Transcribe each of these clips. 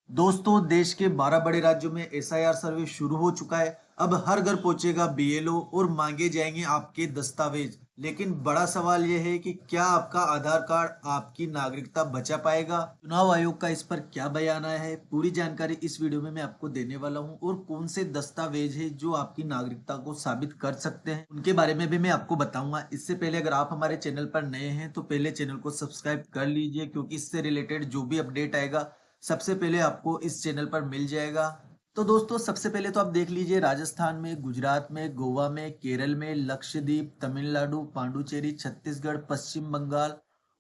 दोस्तों, देश के 12 बड़े राज्यों में एसआईआर सर्वे शुरू हो चुका है। अब हर घर पहुंचेगा बीएलओ और मांगे जाएंगे आपके दस्तावेज। लेकिन बड़ा सवाल यह है कि क्या आपका आधार कार्ड आपकी नागरिकता बचा पाएगा? चुनाव आयोग का इस पर क्या बयान आया है, पूरी जानकारी इस वीडियो में मैं आपको देने वाला हूं। और कौन से दस्तावेज है जो आपकी नागरिकता को साबित कर सकते हैं, उनके बारे में भी मैं आपको बताऊंगा। इससे पहले अगर आप हमारे चैनल पर नए हैं तो पहले चैनल को सब्सक्राइब कर लीजिए, क्योंकि इससे रिलेटेड जो भी अपडेट आएगा सबसे पहले आपको इस चैनल पर मिल जाएगा। तो दोस्तों, सबसे पहले तो आप देख लीजिए, राजस्थान में, गुजरात में, गोवा में, केरल में, लक्षद्वीप, तमिलनाडु, पांडुचेरी, छत्तीसगढ़, पश्चिम बंगाल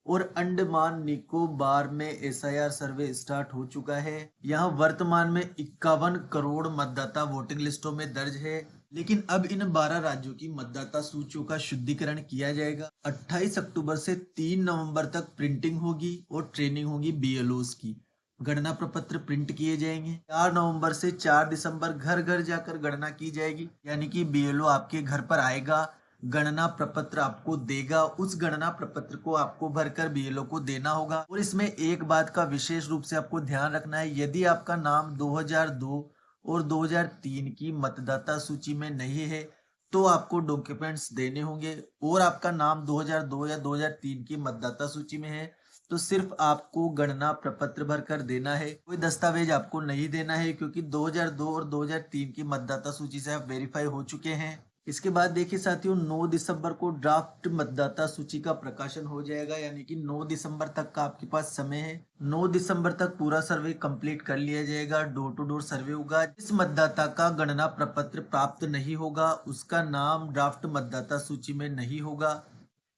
और अंडमान निकोबार में एसआईआर सर्वे स्टार्ट हो चुका है। यहाँ वर्तमान में 51 करोड़ मतदाता वोटिंग लिस्टों में दर्ज है। लेकिन अब इन 12 राज्यों की मतदाता सूचियों का शुद्धिकरण किया जाएगा। 28 अक्टूबर से 3 नवंबर तक प्रिंटिंग होगी और ट्रेनिंग होगी बीएलओस की। गणना प्रपत्र प्रिंट किए जाएंगे। 4 नवंबर से 4 दिसंबर घर घर जाकर गणना की जाएगी, यानी कि बीएलओ आपके घर पर आएगा, गणना प्रपत्र आपको देगा। उस गणना प्रपत्र को आपको भरकर बीएलओ को देना होगा। और इसमें एक बात का विशेष रूप से आपको ध्यान रखना है, यदि आपका नाम 2002 और 2003 की मतदाता सूची में नहीं है तो आपको डॉक्यूमेंट्स देने होंगे। और आपका नाम 2002 या 2003 की मतदाता सूची में है तो सिर्फ आपको गणना प्रपत्र भरकर देना है, कोई दस्तावेज आपको नहीं देना है, क्योंकि 2002 और 2003 की मतदाता सूची से आप वेरीफाई हो चुके हैं। इसके बाद देखिए साथियों, 9 दिसंबर को ड्राफ्ट मतदाता सूची का प्रकाशन हो जाएगा, यानी कि 9 दिसंबर तक का आपके पास समय है। 9 दिसंबर तक पूरा सर्वे कंप्लीट कर लिया जाएगा, डोर टू डोर सर्वे होगा। जिस मतदाता का गणना प्रपत्र प्राप्त नहीं होगा उसका नाम ड्राफ्ट मतदाता सूची में नहीं होगा,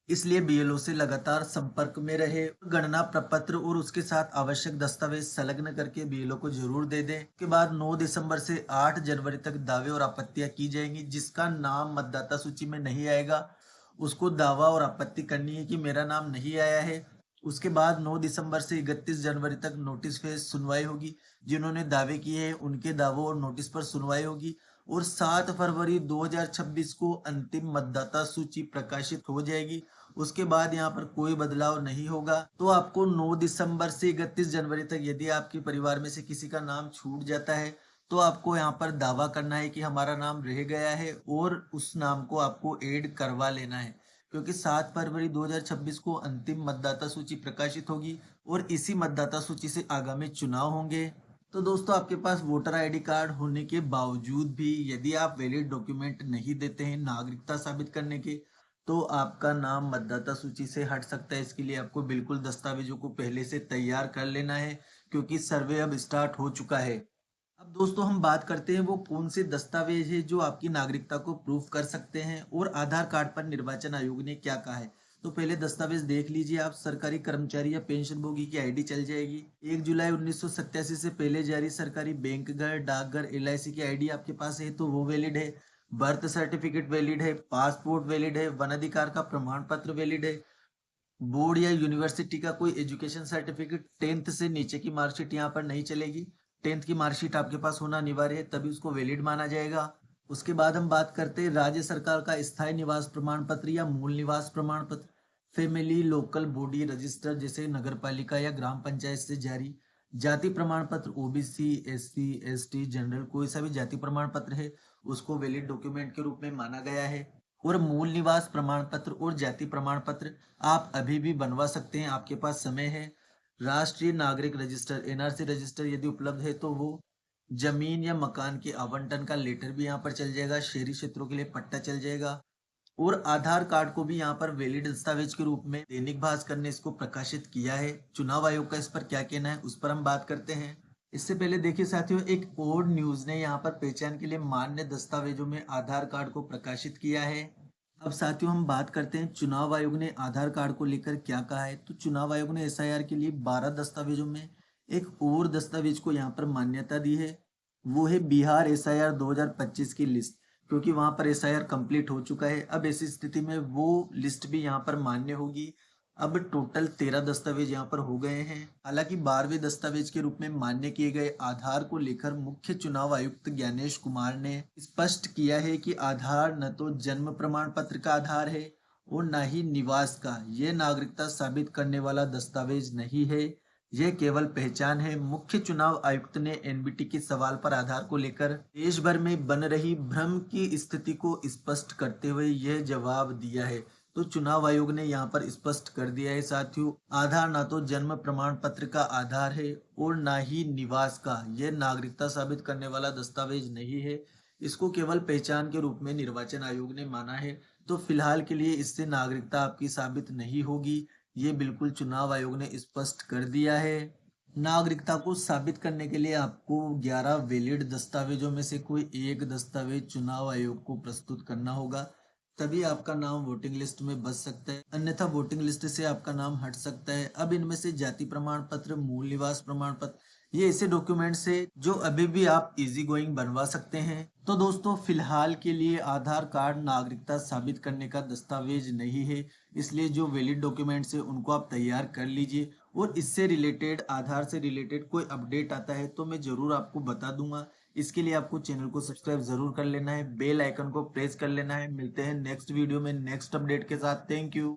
इसलिए बीएलओ से लगातार संपर्क में रहे। गणना प्रपत्र और उसके साथ आवश्यक दस्तावेज संलग्न करके बीएलओ को जरूर दे दें। उसके बाद 9 दिसंबर से 8 जनवरी तक दावे और आपत्तियां की जाएंगी। जिसका नाम मतदाता सूची में नहीं आएगा उसको दावा और आपत्ति करनी है कि मेरा नाम नहीं आया है। उसके बाद 9 दिसंबर से 31 जनवरी तक नोटिस पे सुनवाई होगी। जिन्होंने दावे किए हैं उनके दावों और नोटिस पर सुनवाई होगी। और 7 फरवरी 2026 को अंतिम मतदाता सूची प्रकाशित हो जाएगी। उसके बाद यहाँ पर कोई बदलाव नहीं होगा। तो आपको 9 दिसंबर से 31 जनवरी तक यदि आपके परिवार में से किसी का नाम छूट जाता है तो आपको यहाँ पर दावा करना है कि हमारा नाम रह गया है और उस नाम को आपको ऐड करवा लेना है, क्योंकि 7 फरवरी 2026 को अंतिम मतदाता सूची प्रकाशित होगी और इसी मतदाता सूची से आगामी चुनाव होंगे। तो दोस्तों, आपके पास वोटर आईडी कार्ड होने के बावजूद भी यदि आप वैलिड डॉक्यूमेंट नहीं देते हैं नागरिकता साबित करने के, तो आपका नाम मतदाता सूची से हट सकता है। इसके लिए आपको बिल्कुल दस्तावेजों को पहले से तैयार कर लेना है, क्योंकि सर्वे अब स्टार्ट हो चुका है। अब दोस्तों, हम बात करते हैं वो कौन से दस्तावेज है जो आपकी नागरिकता को प्रूफ कर सकते हैं और आधार कार्ड पर निर्वाचन आयोग ने क्या कहा है। तो पहले दस्तावेज देख लीजिए आप। सरकारी कर्मचारी या पेंशन भोगी की आईडी चल जाएगी। 1 जुलाई 1987 से पहले जारी सरकारी बैंक घर, डाकघर, एलआईसी की आईडी आपके पास है तो वो वैलिड है। बर्थ सर्टिफिकेट वैलिड है। पासपोर्ट वैलिड है। वन अधिकार का प्रमाण पत्र वैलिड है। बोर्ड या यूनिवर्सिटी का कोई एजुकेशन सर्टिफिकेट, 10th से नीचे की मार्कशीट यहाँ पर नहीं चलेगी। 10th की मार्कशीट आपके पास होना अनिवार्य है, तभी उसको वैलिड माना जाएगा। उसके बाद हम बात करते हैं राज्य सरकार का स्थायी निवास प्रमाण पत्र या मूल निवास प्रमाण पत्र, फैमिली लोकल बॉडी रजिस्टर जैसे नगर पालिका या ग्राम पंचायत से जारी। जाति प्रमाण पत्र, ओबीसी, एससी, एसटी, जनरल, कोई सा भी जाति प्रमाण पत्र है उसको वैलिड डॉक्यूमेंट के रूप में माना गया है। और मूल निवास प्रमाण पत्र और जाति प्रमाण पत्र आप अभी भी बनवा सकते हैं, आपके पास समय है। राष्ट्रीय नागरिक रजिस्टर, एनआरसी रजिस्टर यदि उपलब्ध है तो वो। जमीन या मकान के आवंटन का लेटर भी यहाँ पर चल जाएगा। शहरी क्षेत्रों के लिए पट्टा चल जाएगा। और आधार कार्ड को भी यहाँ पर वैलिड दस्तावेज के रूप में दैनिक भास्कर ने इसको प्रकाशित किया है। चुनाव आयोग का इस पर क्या कहना है उस पर हम बात करते हैं। इससे पहले देखिए साथियों, एक और न्यूज ने यहाँ पर पहचान के लिए मान्य दस्तावेजों में आधार कार्ड को प्रकाशित किया है। अब साथियों, हम बात करते हैं चुनाव आयोग ने आधार कार्ड को लेकर क्या कहा है। तो चुनाव आयोग ने एसआईआर के लिए 12 दस्तावेजों में एक और दस्तावेज को यहाँ पर मान्यता दी है। वो है बिहार एसआईआर 2025 की लिस्ट, क्योंकि वहां पर एसआईआर कंप्लीट हो चुका है। अब ऐसी स्थिति में वो लिस्ट भी यहाँ पर मान्य होगी। अब टोटल 13 दस्तावेज यहाँ पर हो गए हैं। हालांकि 12वें दस्तावेज के रूप में मान्य किए गए आधार को लेकर मुख्य चुनाव आयुक्त ज्ञानेश कुमार ने स्पष्ट किया है कि आधार न तो जन्म प्रमाण पत्र का आधार है और न ही निवास का। यह नागरिकता साबित करने वाला दस्तावेज नहीं है। यह केवल पहचान है। मुख्य चुनाव आयुक्त ने एनबीटी के सवाल पर आधार को लेकर देश भर में बन रही भ्रम की स्थिति को स्पष्ट करते हुए यह जवाब दिया है। तो चुनाव आयोग ने यहाँ पर स्पष्ट कर दिया है साथियों, आधार ना तो जन्म प्रमाण पत्र का आधार है और ना ही निवास का। यह नागरिकता साबित करने वाला दस्तावेज नहीं है। इसको केवल पहचान के रूप में निर्वाचन आयोग ने माना है। तो फिलहाल के लिए इससे नागरिकता आपकी साबित नहीं होगी। ये बिल्कुल चुनाव आयोग ने स्पष्ट कर दिया है। नागरिकता को साबित करने के लिए आपको 11 वैलिड दस्तावेजों में से कोई एक दस्तावेज चुनाव आयोग को प्रस्तुत करना होगा, तभी आपका नाम वोटिंग लिस्ट में बच सकता है, अन्यथा वोटिंग लिस्ट से आपका नाम हट सकता है। अब इनमें से जाति प्रमाण पत्र, मूल निवास प्रमाण पत्र, ये ऐसे डॉक्यूमेंट्स है जो अभी भी आप इजी गोइंग बनवा सकते हैं। तो दोस्तों फिलहाल के लिए आधार कार्ड नागरिकता साबित करने का दस्तावेज नहीं है, इसलिए जो वैलिड डॉक्यूमेंट्स है उनको आप तैयार कर लीजिए। और इससे रिलेटेड, आधार से रिलेटेड कोई अपडेट आता है तो मैं जरूर आपको बता दूंगा। इसके लिए आपको चैनल को सब्सक्राइब जरूर कर लेना है, बेल आइकन को प्रेस कर लेना है। मिलते हैं नेक्स्ट वीडियो में नेक्स्ट अपडेट के साथ। Thank you.